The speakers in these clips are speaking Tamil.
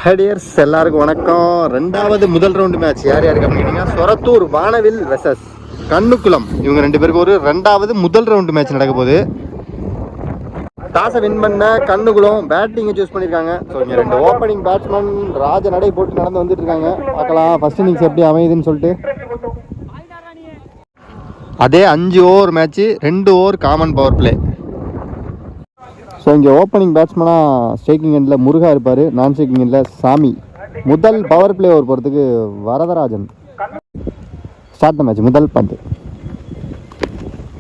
ஹடியர்ஸ் எல்லாருக்கும் வணக்கம். ரெண்டாவது முதல் ரவுண்டு மேட்ச் யார் யாருக்கு அப்படின்னா சொரத்தூர் வானவில் வெர்சஸ் கண்ணுக்குளம். இவங்க ரெண்டு பேருக்கு ஒரு ரெண்டாவது முதல் ரவுண்டு மேட்ச் நடக்க போகுது. டாஸை வின் பண்ண கண்ணுக்குளம் பேட்டிங்கை சூஸ் பண்ணியிருக்காங்க. ஸோ இங்கே ரெண்டு ஓப்பனிங் பேட்ஸ்மேன் ராஜ நடை போட்டு நடந்து வந்துட்டு இருக்காங்க. பார்க்கலாம் ஃபர்ஸ்ட் இன்னிங்ஸ் எப்படி அமையுதுன்னு சொல்லிட்டு. அதே 5 over match, 2 over common power play. So இங்கே ஓப்பனிங் பேட்ஸ்மேனாக ஸ்ட்ரைக்கிங் எண்டில் முருகா இருப்பார், நான் ஸ்ட்ரைக்கிங் எண்டில் சாமி. முதல் பவர் பிளே ஓவர் போகிறதுக்கு வரதராஜன். Start match. முதல் பந்து.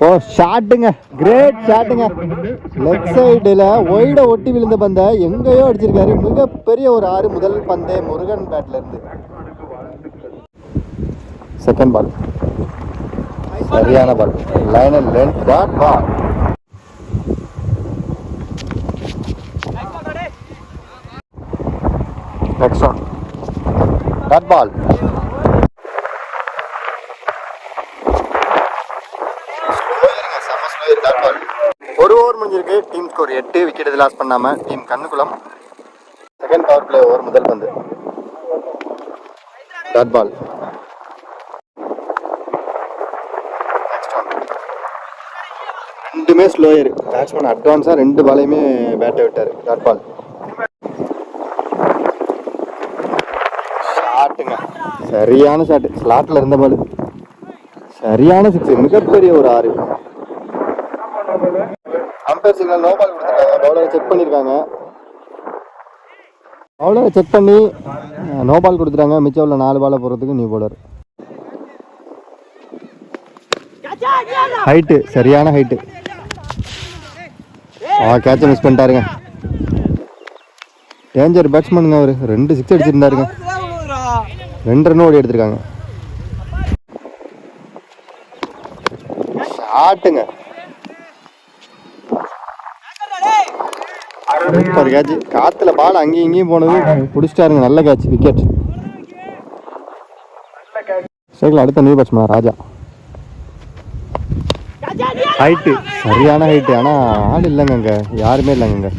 ஓ ஷாட்டுங்க, கிரேட் ஷாட்டுங்க. லெக் சைடில் ஒய்ட ஒட்டி விழுந்த பந்தை எங்கேயோ அடிச்சிருக்காரு. மிகப்பெரிய ஒரு 6 முதல் பந்து முருகன் பேட்லேருந்து. செகண்ட் பால் சரியான பால், லைனல் length dot ball. Next one. That ball. ஒரு ஓவர் முடிஞ்சிருக்கு. டீம் ஸ்கோர் 8, விக்கெட் எது லாஸ் பண்ணாம டீம் கண்ணுக்குளம். செகண்ட் பவர் பிளே ஓவர், முதல் பந்து. Dot ball. ரெண்டுமே ஸ்லோயர். பேட்ஸ்மேன் அட்வான்ஸா 2 பாலையுமே பேட்டை விட்டாரு. Dot ball. ஷாட்டுங்க, சரியான ஷாட்டு. ஸ்லாட்டில் இருந்த பால் சரியான 6, மிகப்பெரிய ஒரு 6. அம்பையர் சிக்னல் நோ பால் கொடுத்துருக்காங்க. பவுலரை செக் பண்ணியிருக்காங்க. பவுலரை செக் பண்ணி நோ பால் கொடுத்துட்டாங்க. மிச்சம் உள்ள 4 பாலை போடுறதுக்கு நியூ பவுலர். ஹைட்டு, சரியான ஹைட்டு. கேட்சை மிஸ் பண்ணிட்டாருங்க. டேஞ்சர் பேட்ஸ்மேனுங்க அவர். 2 6 அடிச்சிருந்தாருங்க. 2 ரன் ஓடி எடுத்திருக்காங்க. ஷாட்டுங்க, சூப்பர் கேட்ச். காத்துல பால் அங்கேயும் இங்கேயும் போனது பிடிச்சிட்டாருங்க. நல்ல கேட்ச், விக்கெட். சைக்கிள் அடுத்த நியூ பேட்ஸ்மேன் ராஜா. ஹைட்டு, சரியான ஹைட்டு. ஆனால் ஆள் இல்லைங்க, அங்கே யாருமே இல்லைங்க.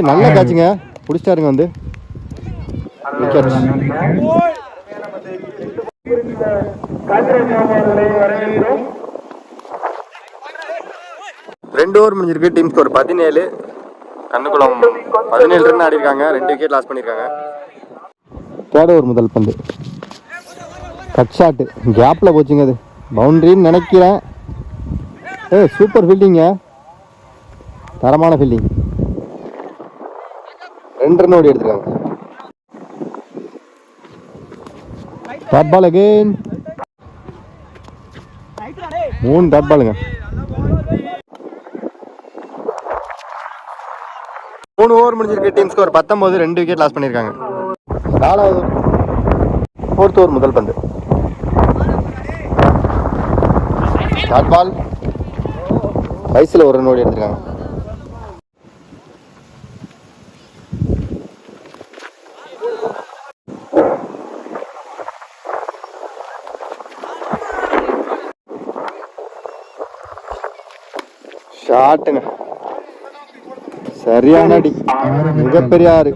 நல்ல கேட்சுங்க, பிடிச்சிட்டாருங்க வந்து. விக்கெட். 2 ஓவர் முடிஞ்சிருக்கு. Team score 17. கண்ணுக்குளம் 17 ரன் ஆடி இருக்காங்க. 2 விக்கெட் லாஸ் பண்ணியிருக்காங்க. தேர்ட் ஓவர் முதல் பந்து. கட் ஷாட்டு, கேப்பில் போச்சுங்க. அது பவுண்டரின்னு நினைக்கிறேன். சூப்பர் ஃபீல்டிங்க, தரமான ஃபீல்டிங். 2 ரன் ஓடி எடுத்துருக்காங்க. டாட் பால் அகைன். 3 டாட் பாலுங்க. 3 ஓவர் முடிஞ்சிருக்கு. Team score 19. 2 விக்கெட் லாஸ் பண்ணியிருக்காங்க. 4வது 4th ஓவர் முதல் பந்து. Dot ball. வயசில் 1 ரன் ஓடி எடுத்துருக்காங்க. ஷாட்டுங்க, சரியான அடி, மிகப்பெரிய 6.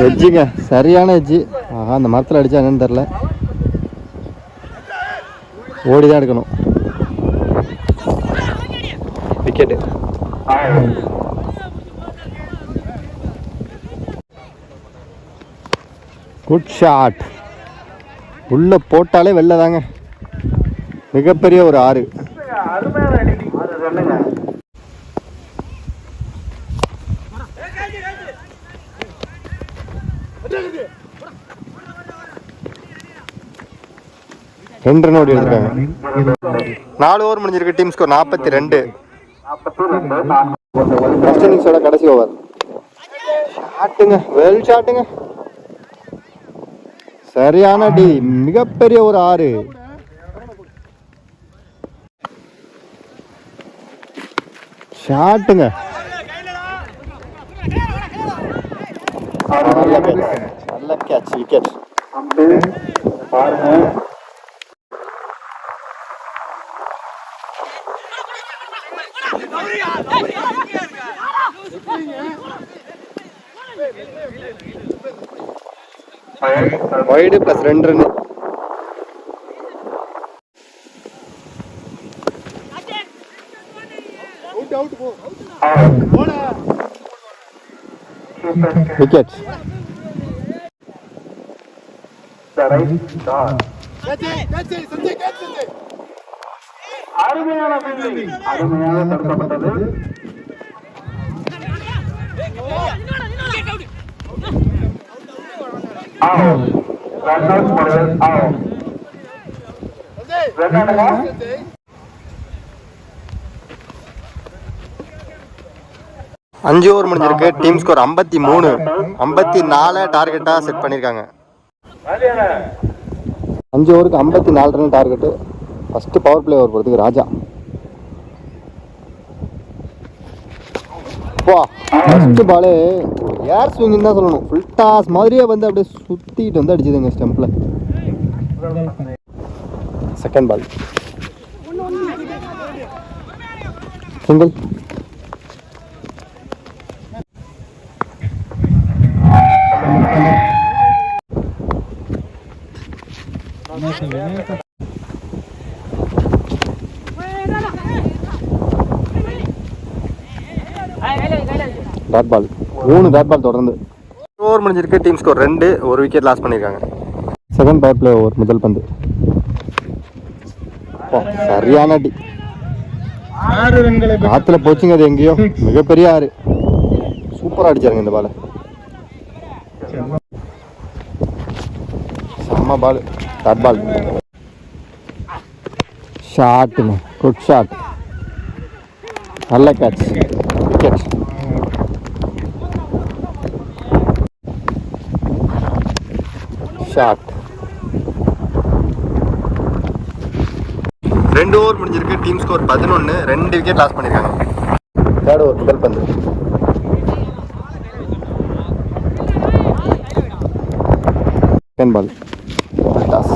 எஜ்ஜுங்க, சரியான எஜ்ஜு. அந்த மரத்தில் அடிச்சாங்கன்னு தெரில. ஓடிதான் எடுக்கணும். விக்கெட்டு. Good shot. உள்ள போட்டாலே வெளில தாங்க. மிகப்பெரிய ஒரு 6. ரெண்டு ரன் ஓடி எடுத்துருக்காங்க. 4 ஓவர் முடிஞ்சிருக்கு. Team score 42. ஃபர்ஸ்ட் இன்னிங்ஸோட கடைசி ஓவர். ஷாட்டுங்க, வெல் ஷாட்டுங்க, சரியான அடி, மிகப்பெரிய ஒரு 6. ஷாட்டுங்க, நல்ல கேட்ச், விக்கெட். பாருங்க வைடு ப்ளஸ் 2 ரன். விக்கெட். அருமையான ஃபீல்டிங், அருமையாக தடுக்கப்பட்டது. அஞ்சு ஓவர் முடிஞ்சிருக்கு. Team score 53. 54 டார்கெட்டா செட் பண்ணிருக்காங்க. 5 ஓவருக்கு 54 run target. First power play over போகிறதுக்கு ராஜா. ஃபர்ஸ்ட் பாலே ஏர் ஸ்விங்னு தான் சொல்லணும். ஃபுல் டாஸ் மாதிரியே வந்து அப்படியே சுற்றிட்டு வந்து அடிச்சுதுங்க ஸ்டெம்பில். Second ball single. Dot ball. 3 dot ball தொடர்ந்து. ஓவர் முடிஞ்சிருக்கு. Team score 2. 1 விக்கெட் லாஸ் பண்ணியிருக்காங்க. செகண்ட் பவர் பிளே ஓவர் முதல் பந்து. சரியான அடி. காத்துல போச்சுங்க. அது எங்கேயோ மிகப்பெரிய ஆறு. சூப்பரா அடிச்சாருங்க இந்த பால். செம்ம பால். Dot ball. ஷாட்டுங்க. Good shot. நல்ல கேட்ச். விக்கெட். ஷாட். 2 ஓவர் முடிஞ்சிருக்கு. Team score 11. 2 விக்கெட் லாஸ் பண்ணியிருக்காங்க. தேர்ட் ஓவர் முதல் பந்து. Second ball. Toss.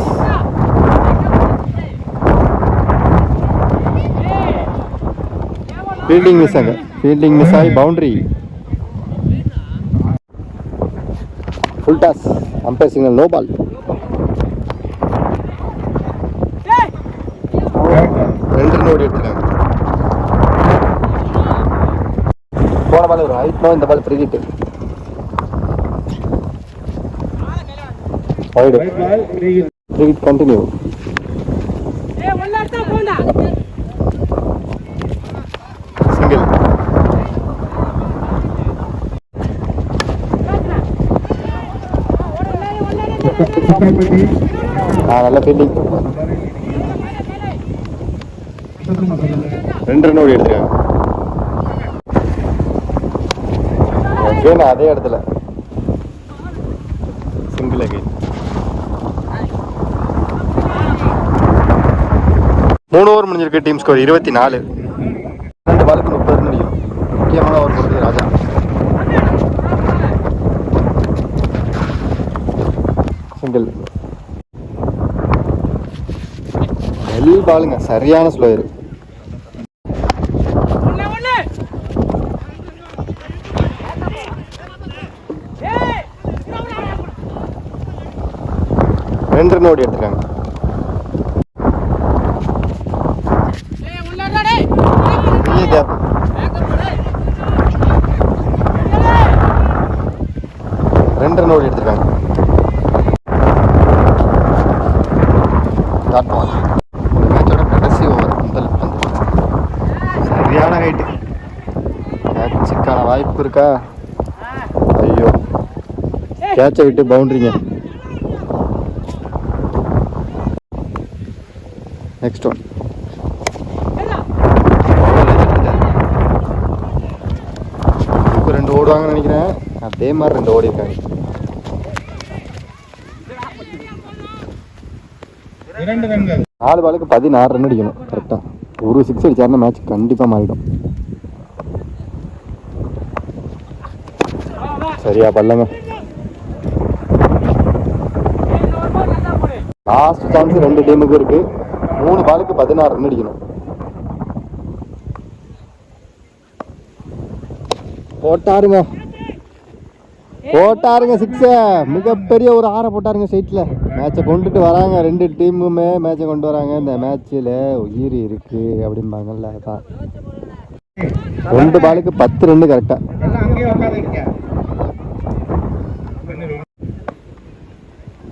Fielding miss ஆக. ஃபீல்டிங் மிஸ் ஆகி boundary. Full toss. Umpire signal. No ball. ரெண்டு ரன் ஓடி எடுத்துருக்காங்க. போன பால் ஒரு ஹைட். இந்த ball free hit. Wide. Free hit continue. Single. நல்ல ஃபீல்டிங். 2 ரன் ஓடி எடுத்துருக்காங்க. அதே இடத்துல சிங்கிள் அகைன். 3 ஓவர் முடிஞ்சிருக்கு. Team score 24. 2 பாலுக்கு 30 ரன் அடிக்கும். முக்கியமான ஓவர் போடுறது ராஜா. சிங்கிள். எல் பாலுங்க. சரியான ஸ்லோயர். ரெண்டு ரன் ஓடி எடுத்துருக்காங்க. பெரிய கேப். ரெண்டு ரன் ஓடி எடுத்துருக்காங்க. Dot ball. மேட்சோட கடைசி ஓவர் முதல் பந்து. சரியான ஹைட்டு. கேட்சுக்கான வாய்ப்பு இருக்கா? ஐயோ, கேட்சை விட்டு பவுண்டரிங்க. Next one. இப்போ 2 ஓடுவாங்கன்னு நினைக்கிறேன். அதே மாதிரி 2 ஓடி இருக்காங்க. 4 பாலுக்கு 16 ரன் அடிக்கணும். கரெக்டாக ஒரு 6 அடிச்சாருன்னா மேட்ச் கண்டிப்பாக மாறிடும். சரியா பல்லங்க. லாஸ்ட் சான்ஸ் 2 டீமுக்கு இருக்கு. 3 பாலுக்கு 16 ரன் அடிக்கணும். போட்டாருங்க சிக்ஸு. மிகப்பெரிய ஒரு ஆறை போட்டாருங்க சைட்டில். மேட்சை கொண்டுட்டு வராங்க, ரெண்டு டீமுமே மேட்சை கொண்டு வராங்க. இந்த மேட்ச்சில் உயிர் இருக்கு அப்படிம்பாங்கல்ல, அதான் 2 பாலுக்கு 10 ரன்னு கரெக்டாக.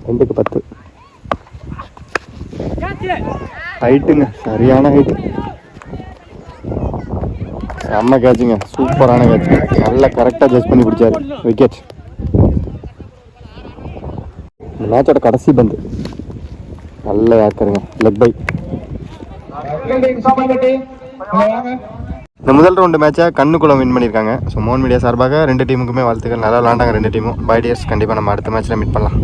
2க்கு 10. ஹைட்டுங்க, சரியான ஹைட்டு. செம்ம கேட்சுங்க, சூப்பரான கேட்ச். நல்லா கரெக்டாக ஜட்ஜ் பண்ணி பிடிச்சாரு. விக்கெட். இந்த மேட்சோட கடைசி பந்து நல்ல யாருக்காருங்க, லெக் பை. இந்த முதல் ரவுண்டு மேட்சை கண்ணுக்குளம் வின் பண்ணியிருக்காங்க. ஸோ மோகன் மீடியா சார்பாக 2 டீமுக்குமே வாழ்த்துக்கள். நல்லா விளாண்டாங்க 2 டீமும். பை டியர்ஸ், கண்டிப்பாக நம்ம அடுத்த மேட்ச்சில் மீட் பண்ணலாம்.